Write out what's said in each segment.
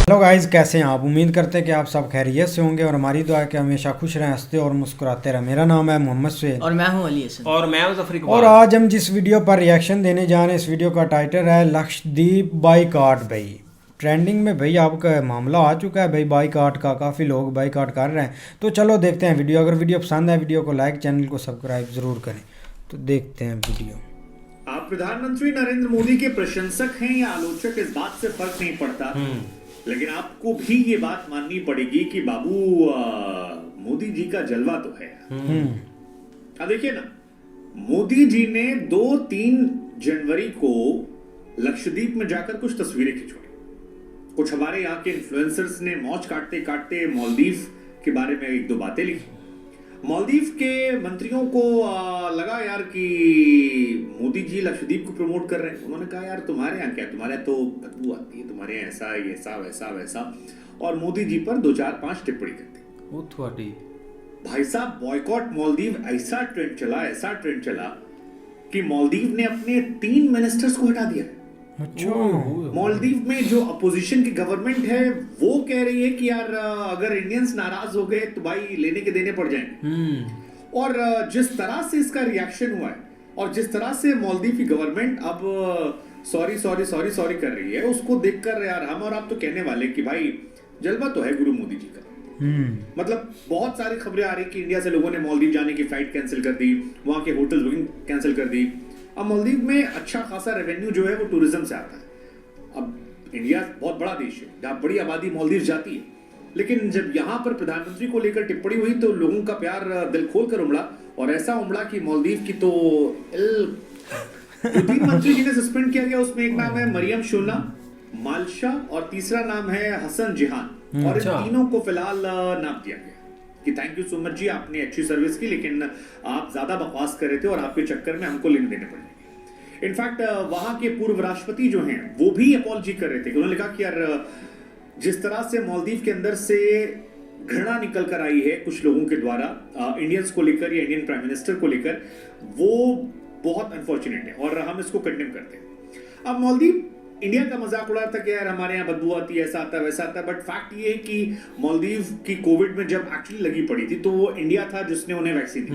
Hello guys, कैसे हैं आप। उम्मीद करते हैं कि आप सब खैरियत से होंगे और हमारी दुआ है कि हमेशा खुश रहें, हंसते और मुस्कुराते रहें। मेरा नाम है मोहम्मद सुहेल और मैं हूं अली हसन और मैं हूं जफर और इकबाल। आज हम जिस वीडियो पर रिएक्शन देने जा रहे हैं, इस वीडियो का टाइटल है लक्षद्वीप बाईकाट। भाई ट्रेंडिंग में भाई आपका मामला आ चुका है भाई बाईकाट का, काफ़ी लोग बाईकाट कर रहे हैं। तो चलो देखते हैं वीडियो। अगर वीडियो पसंद है वीडियो को लाइक, चैनल को सब्सक्राइब ज़रूर करें। तो देखते हैं वीडियो। आप प्रधानमंत्री नरेंद्र मोदी के प्रशंसक हैं या आलोचक, इस बात से फर्क नहीं पड़ता, लेकिन आपको भी ये बात माननी पड़ेगी कि बाबू मोदी जी का जलवा तो है। अब देखिए ना, मोदी जी ने 2-3 जनवरी को लक्षद्वीप में जाकर कुछ तस्वीरें खिंचवाई। कुछ हमारे यहाँ के इन्फ्लुएंसर्स ने मौज काटते काटते मालदीव के बारे में 1-2 बातें लिखी। मालदीव के मंत्रियों को लगा यार कि मोदी जी लक्षद्वीप को प्रमोट कर रहे हैं। उन्होंने कहा यार तुम्हारे यहाँ क्या, तुम्हारे यहाँ तो बदबू आती है, तुम्हारे यहाँ ऐसा ऐसा वैसा वैसा, और मोदी जी पर 2-4-5 टिप्पणी कर दी। भाई साहब, बॉयकॉट मालदीव ऐसा ट्रेंड चला कि मालदीव ने अपने 3 मिनिस्टर्स को हटा दिया है। अच्छा, मालदीव में जो अपोजिशन की गवर्नमेंट है वो कह रही है कि यार अगर इंडियंस नाराज हो गए तो भाई लेने के देने पड़ जाएंगे। और जिस तरह से इसका रिएक्शन हुआ है और जिस तरह से मालदीव की गवर्नमेंट अब सॉरी कर रही है, उसको देखकर यार हम और आप तो कहने वाले कि भाई जलवा तो है गुरु मोदी जी का। मतलब बहुत सारी खबरें आ रही कि इंडिया से लोगों ने मालदीव जाने की फ्लाइट कैंसिल कर दी, वहां के होटल बुकिंग कैंसिल कर दी। अब मालदीव में अच्छा खासा रेवेन्यू जो है वो टूरिज्म से आता है। अब इंडिया बहुत बड़ा देश है जहां बड़ी आबादी मालदीव जाती है, लेकिन जब यहां पर प्रधानमंत्री को लेकर टिप्पणी हुई तो लोगों का प्यार दिल खोल कर उमड़ा, और ऐसा उमड़ा कि मालदीव की तो 3 मंत्री जिन्हें सस्पेंड किया गया, उसमें एक नाम है मरियम शोला मालशा और तीसरा नाम है हसन जिहान, और इन तीनों को फिलहाल नाम दिया गया कि थैंक यू सो मच जी, आपने अच्छी सर्विस की, लेकिन आप ज्यादा बकवास कर रहे थे और आपके चक्कर में हमको लेने देने पड़ेंगे। इनफैक्ट वहां के पूर्व राष्ट्रपति जो हैं वो भी अपॉलजी कर रहे थे। उन्होंने कहा कि यार जिस तरह से मालदीव के अंदर से घृणा निकल कर आई है कुछ लोगों के द्वारा इंडियंस को लेकर या इंडियन प्राइम मिनिस्टर को लेकर, वो बहुत अनफॉर्चुनेट है और हम इसको कंडेम करते हैं। अब मालदीव इंडिया का मजाक उड़ा था कि यार हमारे यहाँ बदबू आती है, ऐसा आता है वैसा आता है, बट फैक्ट ये है कि मालदीव की कोविड में जब एक्चुअली लगी पड़ी थी तो वो इंडिया था जिसने उन्हें वैक्सीन दी।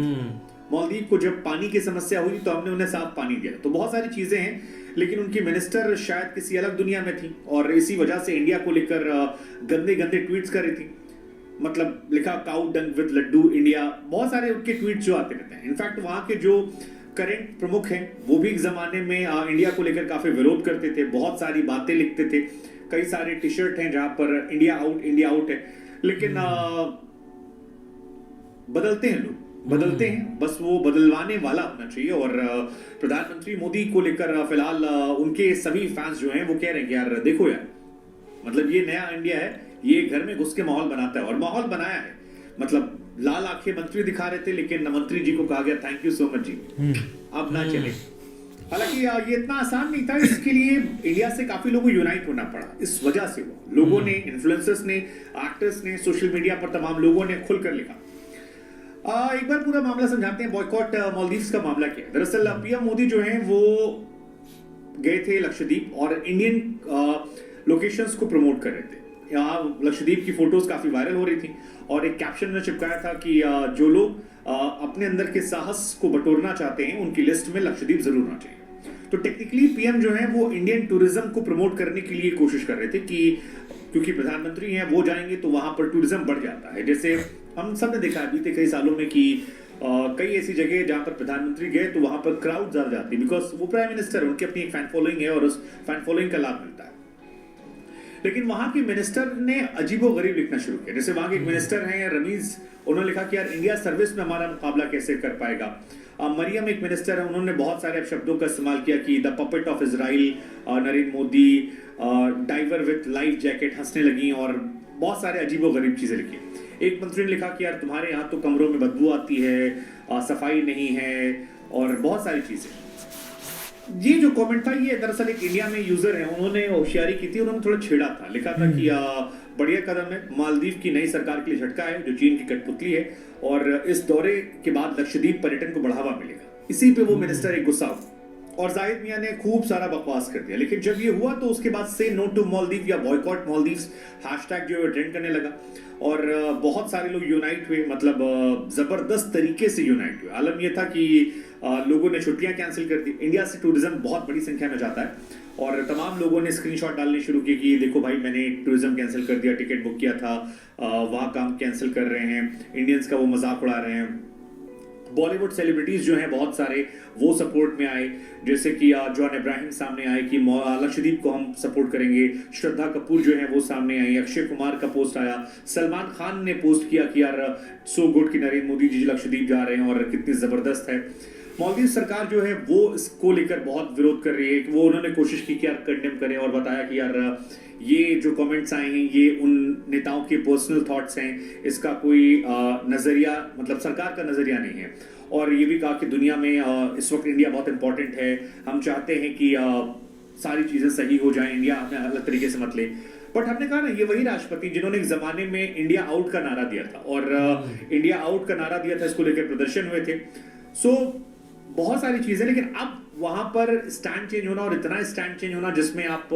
मालदीव को जब पानी की समस्या हुई तो हमने उन्हें साफ पानी दिया। तो बहुत सारी चीजें हैं, लेकिन उनकी मिनिस्टर शायद किसी अलग दुनिया में थी और इसी वजह से इंडिया को लेकर गंदे गंदे ट्वीट्स कर रही थी। मतलब लिखा cow dung with laddu India, बहुत सारे उनके ट्वीट जो आते रहते हैं। इनफैक्ट वहां के जो करंट प्रमुख हैं वो भी एक जमाने में इंडिया को लेकर काफी विरोध करते थे, बहुत सारी बातें लिखते थे, कई सारे टी शर्ट हैं जहां पर इंडिया आउट है, लेकिन बदलते हैं लोग, बदलते हैं, बस वो बदलवाने वाला होना चाहिए। और प्रधानमंत्री मोदी को लेकर फिलहाल उनके सभी फैंस जो हैं वो कह रहे हैं कि यार देखो यार, मतलब ये नया इंडिया है, ये घर में घुस के माहौल बनाता है और माहौल बनाया है। मतलब लाल आंखें मंत्री दिखा रहे थे, लेकिन मंत्री जी को कहा गया थैंक यू सो मच जी, अब ना चले। हालांकि ये इतना आसान नहीं था, इसके लिए इंडिया से काफी लोगों को यूनाइट होना पड़ा। इस वजह से वो लोगों ने, इन्फ्लुएंसर्स ने, एक्टर्स ने, सोशल मीडिया पर तमाम लोगों ने खुलकर लिखा। एक बार पूरा मामला समझाते हैं। बॉयकॉट मालदीव्स का मामला क्या है। दरअसल पीएम मोदी जो हैं वो गए थे लक्षद्वीप और इंडियन लोकेशंस को प्रमोट कर रहे थे। यहाँ लक्षद्वीप की फोटोज काफी वायरल हो रही थी और एक कैप्शन में चिपकाया था कि जो लोग अपने अंदर के साहस को बटोरना चाहते हैं उनकी लिस्ट में लक्षद्वीप जरूर होना चाहिए। तो टेक्निकली पीएम जो है वो इंडियन टूरिज्म को प्रमोट करने के लिए कोशिश कर रहे थे कि क्योंकि प्रधानमंत्री हैं वो जाएंगे तो वहां पर टूरिज्म बढ़ जाता है। जैसे हम सब ने देखा है बीते कई सालों में कि कई ऐसी जगह जहां पर प्रधानमंत्री गए तो वहां पर क्राउड ज्यादा जाती है, बिकॉज वो प्राइम मिनिस्टर, उनकी अपनी एक फैन फॉलोइंग है और उस फैन फॉलोइंग का लाभ मिलता है। लेकिन वहां के मिनिस्टर ने अजीबोगरीब लिखना शुरू किया। जैसे वहां के एक मिनिस्टर हैं रमीज, उन्होंने लिखा कि यार इंडिया सर्विस में हमारा मुकाबला कैसे कर पाएगा। मरियम एक मिनिस्टर है, उन्होंने बहुत सारे शब्दों का इस्तेमाल किया कि the puppet of Israel, Narendra Modi, diver with life jacket, हंसने लगी और बहुत सारे अजीबोगरीब चीजें लिखी। एक मंत्री ने लिखा कि यार तुम्हारे यहाँ तो कमरों में बदबू आती है, सफाई नहीं है और बहुत सारी चीजें। ये जो कमेंट था ये दरअसल एक इंडिया में यूजर है, उन्होंने होशियारी की थी, उन्होंने थोड़ा छेड़ा था, लिखा था कि बढ़िया कदम है, मालदीव की नई सरकार के लिए झटका है जो चीन की कठपुतली है और इस दौरे के बाद लक्षद्वीप पर्यटन को बढ़ावा मिलेगा। इसी पे वो मिनिस्टर एक गुस्सा हुआ और जाहिद मियां ने खूब सारा बकवास कर दिया। लेकिन जब ये हुआ तो उसके बाद से नो टू मालदीव या बॉयकॉट मालदीव्स हैशटैग जो है ट्रेंड करने लगा और बहुत सारे लोग यूनाइट हुए, मतलब जबरदस्त तरीके से यूनाइट हुए। आलम यह था कि लोगों ने छुट्टियां कैंसिल कर दी। इंडिया से टूरिज्म बहुत बड़ी संख्या में जाता है और तमाम लोगों ने स्क्रीनशॉट डालने शुरू किए कि देखो भाई मैंने टूरिज्म कैंसिल कर दिया, टिकट बुक किया था, वहाँ काम कैंसिल कर रहे हैं, इंडियंस का वो मजाक उड़ा रहे हैं। बॉलीवुड सेलिब्रिटीज जो हैं बहुत सारे वो सपोर्ट में आए, जैसे कि जॉन इब्राहिम सामने आए कि लक्षद्वीप को हम सपोर्ट करेंगे। श्रद्धा कपूर जो है वो सामने आई, अक्षय कुमार का पोस्ट आया, सलमान खान ने पोस्ट किया कि यार सो गुड कि नरेंद्र मोदी जी लक्षद्वीप जा रहे हैं और कितनी जबरदस्त है। मालदीव सरकार जो है वो इसको लेकर बहुत विरोध कर रही है कि वो उन्होंने कोशिश की कि यार कंडेम करें और बताया कि यार ये जो कमेंट्स आए हैं ये उन नेताओं के पर्सनल थॉट्स हैं, इसका कोई नजरिया मतलब सरकार का नजरिया नहीं है। और ये भी कहा कि दुनिया में इस वक्त इंडिया बहुत इंपॉर्टेंट है, हम चाहते हैं कि सारी चीजें सही हो जाएं, इंडिया हमें अलग तरीके से मत ले। बट हमने कहा ना ये वही राष्ट्रपति जिन्होंने एक जमाने में इंडिया आउट का नारा दिया था और इंडिया आउट का नारा दिया था, इसको लेकर प्रदर्शन हुए थे। सो बहुत सारी चीजें, लेकिन अब वहां पर स्टैंड चेंज होना और इतना स्टैंड चेंज होना जिसमें आप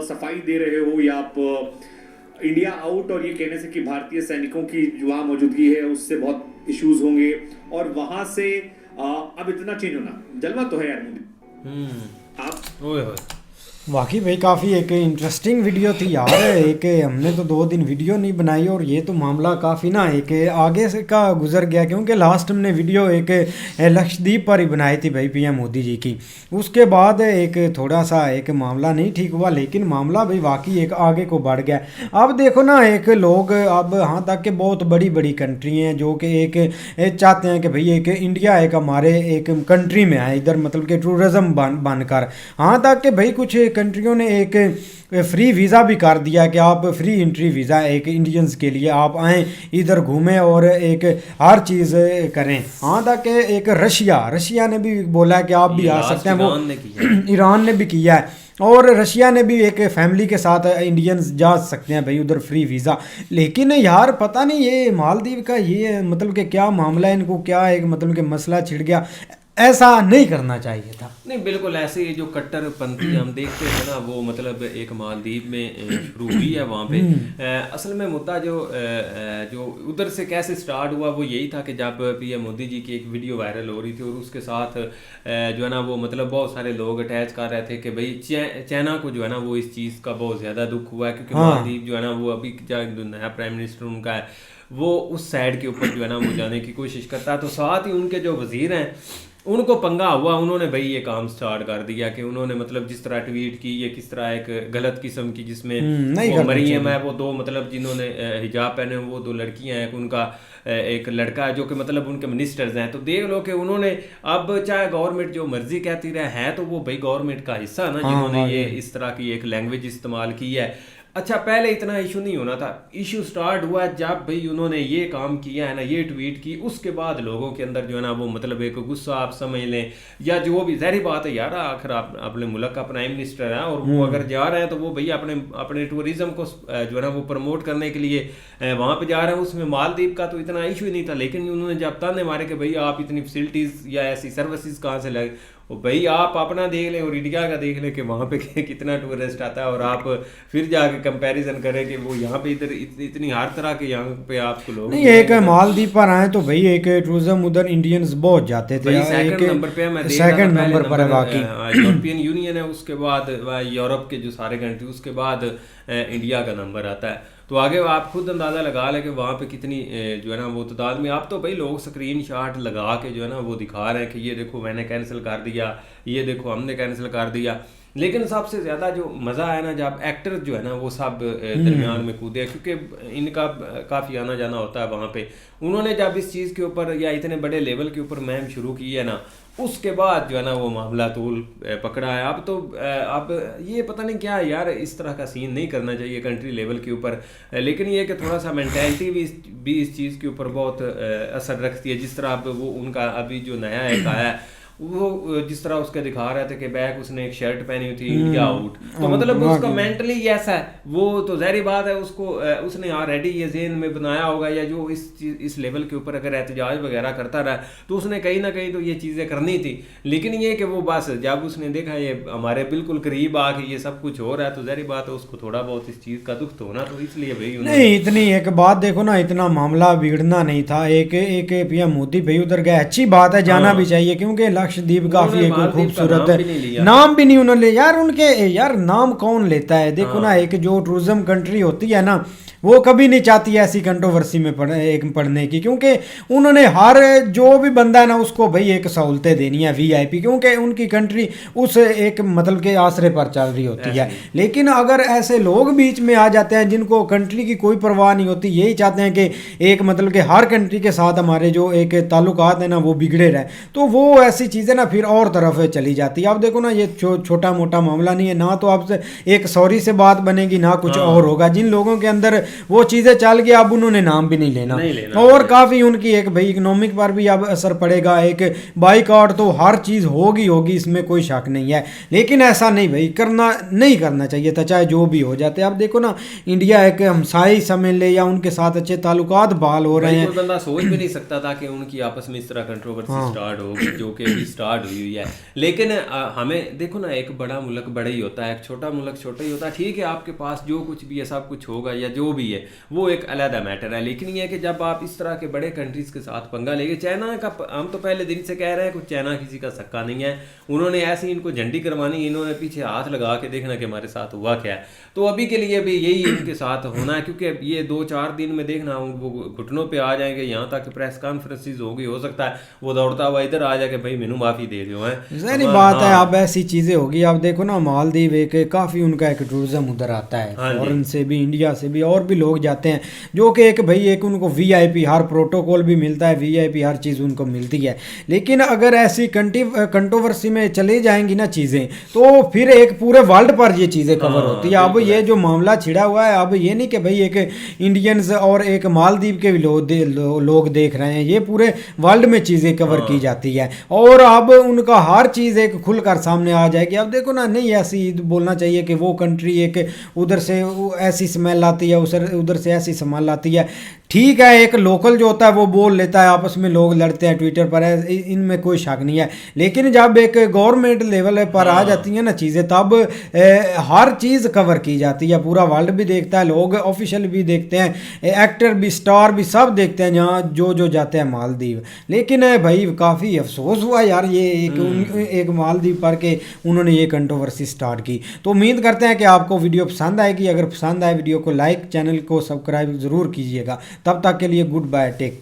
सफाई दे रहे हो या आप इंडिया आउट और ये कहने से कि भारतीय सैनिकों की जो वहां मौजूदगी है उससे बहुत इश्यूज होंगे और वहां से अब इतना चेंज होना, जलवा तो है यार मोदी। आप ओए होए वाकई भाई काफ़ी एक इंटरेस्टिंग वीडियो थी यार। एक हमने तो 2 दिन वीडियो नहीं बनाई और ये तो मामला काफ़ी ना एक आगे से का गुजर गया, क्योंकि लास्ट हमने वीडियो एक लक्षद्वीप पर ही बनाई थी भाई पीएम मोदी जी की। उसके बाद एक थोड़ा सा एक मामला नहीं ठीक हुआ, लेकिन मामला भाई वाकई एक आगे को बढ़ गया। अब देखो ना एक लोग अब यहाँ तक के बहुत बड़ी बड़ी कंट्री हैं जो कि एक चाहते हैं कि भाई एक इंडिया एक हमारे एक कंट्री में आए इधर, मतलब कि टूरिज़्म बनकर। यहाँ तक कि भाई कुछ कंट्रियों ने एक फ्री वीज़ा भी कर दिया कि आप फ्री एंट्री वीज़ा एक इंडियंस के लिए आप आएँ इधर घूमें और एक हर चीज़ करें। हाँ तक एक रशिया ने भी बोला कि आप भी आ सकते हैं, वो ईरान ने भी किया है और रशिया ने भी एक फैमिली के साथ इंडियंस जा सकते हैं भाई उधर फ्री वीज़ा। लेकिन यार पता नहीं ये मालदीव का ये मतलब कि क्या मामला है, इनको क्या एक मतलब कि मसला छिड़ गया, ऐसा नहीं करना चाहिए था। नहीं बिल्कुल ऐसे जो कट्टरपंथी हम देखते हैं ना वो मतलब एक मालदीव में शुरू हुई है वहाँ पे। असल में मुद्दा जो उधर से कैसे स्टार्ट हुआ वो यही था कि जब पीएम मोदी जी की एक वीडियो वायरल हो रही थी और उसके साथ जो है ना वो मतलब बहुत सारे लोग अटैच कर रहे थे कि भाई चाइना को जो है ना वो इस चीज़ का बहुत ज़्यादा दुख हुआ है क्योंकि मालदीव जो है ना वो अभी जो नया प्राइम मिनिस्टर उनका है वो उस साइड के ऊपर जो है ना वो जाने की कोशिश करता है। तो साथ ही उनके जो वजीर हैं उनको पंगा हुआ, उन्होंने भाई ये काम स्टार्ट कर दिया कि उन्होंने मतलब जिस तरह ट्वीट की ये किस तरह एक गलत किस्म की जिसमें मरियम है वो 2 मतलब जिन्होंने हिजाब पहने वो 2 लड़कियां हैं, उनका एक लड़का है जो कि मतलब उनके मिनिस्टर्स हैं। तो देख लो कि उन्होंने अब चाहे गवर्नमेंट जो मर्जी कहती रहे है तो वो भाई गवर्नमेंट का हिस्सा ना जिन्होंने ये इस तरह की एक लैंग्वेज इस्तेमाल की है। अच्छा पहले इतना इशू नहीं होना था, इशू स्टार्ट हुआ जब भाई उन्होंने ये काम किया है ना, ये ट्वीट की, उसके बाद लोगों के अंदर जो है ना वो मतलब एक गुस्सा आप समझ लें या जो भी ज़ाहिर बात है यार आखिर आप अपने मुल्क का प्राइम मिनिस्टर है और वो अगर जा रहे हैं तो वो भैया अपने टूरिज़्म को जो है ना वो प्रमोट करने के लिए वहाँ पे जा रहे हैं। उसमें मालदीव का तो इतना इशू ही नहीं था, लेकिन उन्होंने जब ताने मारे कि भाई आप इतनी फैसिलिटीज़ या ऐसी सर्विसेज कहाँ से लगे, भाई आप अपना देख लें और इंडिया का देख लें कि वहाँ पे कितना टूरिस्ट आता है और आप फिर जाके कंपैरिजन करें कि वो यहाँ पे इधर इतनी हर तरह के यहाँ पे आपको लोग नहीं। एक मालदीव पर आए तो भाई एक टूरिज्म उधर इंडियंस बहुत जाते थे, सेकंड नंबर पे मैं सेकंड नंबर पर है बाकी यूरोपियन यूनियन है, उसके बाद यूरोप के जो सारे कंट्री, उसके बाद इंडिया का नंबर आता है। तो आगे आप खुद अंदाज़ा लगा लें कि वहाँ पे कितनी जो है ना वो तादाद में। आप तो भाई लोग स्क्रीन शॉट लगा के जो है ना वो दिखा रहे हैं कि ये देखो मैंने कैंसिल कर दिया, ये देखो हमने कैंसिल कर दिया। लेकिन सबसे ज़्यादा जो मज़ा आया ना जब एक्टर जो है ना वो सब दरमियान में कूदे, क्योंकि इनका काफ़ी आना जाना होता है वहाँ पे। उन्होंने जब इस चीज़ के ऊपर या इतने बड़े लेवल के ऊपर मुहिम शुरू की है ना, उसके बाद जो है ना वो मामला तूल पकड़ा है। अब तो अब ये पता नहीं क्या यार इस तरह का सीन नहीं करना चाहिए कंट्री लेवल के ऊपर, लेकिन ये कि थोड़ा सा मेंटालिटी भी इस चीज़ के ऊपर बहुत असर रखती है। जिस तरह अब वो उनका अभी जो नया एक आया है वो जिस तरह उसके दिखा रहे थे कि बैक उसने एक शर्ट पहनी हुई थी, इंडिया आउट, तो मतलब उसका मेंटली ऐसा है, वो तो ज़ाहिर बात है उसको उसने ऑलरेडी ये ज़हन में बनाया होगा, या जो इस लेवल के ऊपर अगर एहतजाज वगैरह करता रहा तो उसने कहीं ना कहीं तो ये चीज़ें करनी थी। लेकिन ये कि वो बस जब उसने देखा ये हमारे बिल्कुल करीब आके ये सब कुछ हो रहा है तो ज़ाहिर बात है उसको थोड़ा बहुत इस चीज़ का दुख तो होना, तो इसलिए भाई नहीं इतनी एक बात देखो ना, इतना मामला बिगड़ना नहीं था। एक एक पीएम मोदी भाई उधर गए, अच्छी बात है, जाना भी चाहिए क्योंकि लक्षद्वीप काफी एक खूबसूरत है। नाम भी नहीं उन्होंने यार, उनके यार नाम कौन लेता है। देखो ना, एक जो टूरिज्म कंट्री होती है ना, वो कभी नहीं चाहती ऐसी कंट्रोवर्सी में पढ़ने की, क्योंकि उन्होंने हर जो भी बंदा है ना उसको भाई एक सहूलतें देनी है वीआईपी, क्योंकि उनकी कंट्री उस एक मतलब के आसरे पर चल रही होती है। लेकिन अगर ऐसे लोग बीच में आ जाते हैं जिनको कंट्री की कोई परवाह नहीं होती, यही चाहते हैं कि एक मतलब के हर कंट्री के साथ हमारे जो एक ताल्लुकात है ना वो बिगड़े रहे, तो वो ऐसी चीज़ें ना फिर और तरफ चली जाती है। अब देखो ना, ये छोटा मोटा मामला नहीं है ना, तो अब एक सॉरी से बात बनेगी ना कुछ और होगा। जिन लोगों के अंदर वो चीज़ें चल गई, अब उन्होंने नाम भी नहीं लेना और काफ़ी उनकी एक भाई इकोनॉमिक पर भी अब असर पड़ेगा। एक बाइकआउट तो हर चीज़ होगी, इसमें कोई शक नहीं है, लेकिन ऐसा नहीं भाई नहीं करना चाहिए था, चाहे जो भी हो जाते। अब देखो ना, इंडिया एक हमसाई समझ ले या उनके साथ अच्छे ताल्लुकात बहाल हो रहे हैं। कोई बंदा सोच भी नहीं सकता था कि उनकी आपस में इस तरह कंट्रोवर्सी स्टार्ट होगी, जो कि अभी स्टार्ट हुई है। लेकिन हमें देखो ना, एक बड़ा मुल्क बड़ा ही होता है, एक छोटा मुल्क छोटा ही होता है। ठीक है, आपके पास जो कुछ भी है सब कुछ होगा या जो भी है वो एक अलग मैटर है, लेकिन ये है कि जब आप इस तरह के बड़े कंट्रीज के साथ पंगा लेंगे, चाइना का हम तो पहले दिन से कह रहे हैं कुछ चाइना किसी का सक्का नहीं है, उन्होंने ऐसे इनको झंडी करवानी, इन्होंने पीछे हाथ लगा के देखना कि हमारे साथ हुआ क्या है। तो अभी के लिए भी यही इनके साथ होना है, क्योंकि ये 2-4 दिन में देखना वो घुटनों पे आ जाएंगे, यहाँ तक प्रेस कॉन्फ्रेंसिस होगी, हो सकता है वो दौड़ता हुआ इधर आ जाके भाई मैनू माफ़ी दे दो है, ज़ाहिर बात है। अब ऐसी चीज़ें होगी। अब देखो ना, मालदीव एक काफ़ी उनका एक टूरिज्म उधर आता है, फॉरेन से भी, इंडिया से भी, और भी लोग जाते हैं, जो कि एक भाई एक उनको वीआईपी हर प्रोटोकॉल भी मिलता है, वीआईपी हर चीज़ उनको मिलती है। लेकिन अगर ऐसी कंट्रोवर्सी में चली जाएंगी ना चीज़ें, तो फिर एक पूरे वर्ल्ड पर ये चीज़ें कवर होती है। अब ये जो मामला छिड़ा हुआ है, अब ये नहीं कि भाई एक इंडियंस और एक मालदीव के भी लोग देख रहे हैं, ये पूरे वर्ल्ड में चीज़ें कवर की जाती है और अब उनका हर चीज़ एक खुलकर सामने आ जाएगी। अब देखो ना, नहीं ऐसी बोलना चाहिए कि वो कंट्री एक उधर से ऐसी स्मेल आती है, उधर से ऐसी स्मेल आती है। ठीक है, एक लोकल जो होता है वो बोल लेता है, आपस में लोग लड़ते हैं ट्विटर पर, इनमें कोई शक नहीं है। लेकिन जब एक गवर्नमेंट लेवल पर आ जाती है ना चीज़ें, तब हर चीज़ कवर की जाती है, पूरा वर्ल्ड भी देखता है, लोग ऑफिशियल भी देखते हैं, एक्टर भी, स्टार भी, सब देखते हैं जहाँ जो जाते हैं मालदीव। लेकिन भाई काफ़ी अफसोस हुआ यार ये एक मालदीव पर के उन्होंने ये कंट्रोवर्सी स्टार्ट की। तो उम्मीद करते हैं कि आपको वीडियो पसंद आएगी। अगर पसंद आए वीडियो को लाइक, चैनल को सब्सक्राइब ज़रूर कीजिएगा। तब तक के लिए गुड बाय, टेक केयर।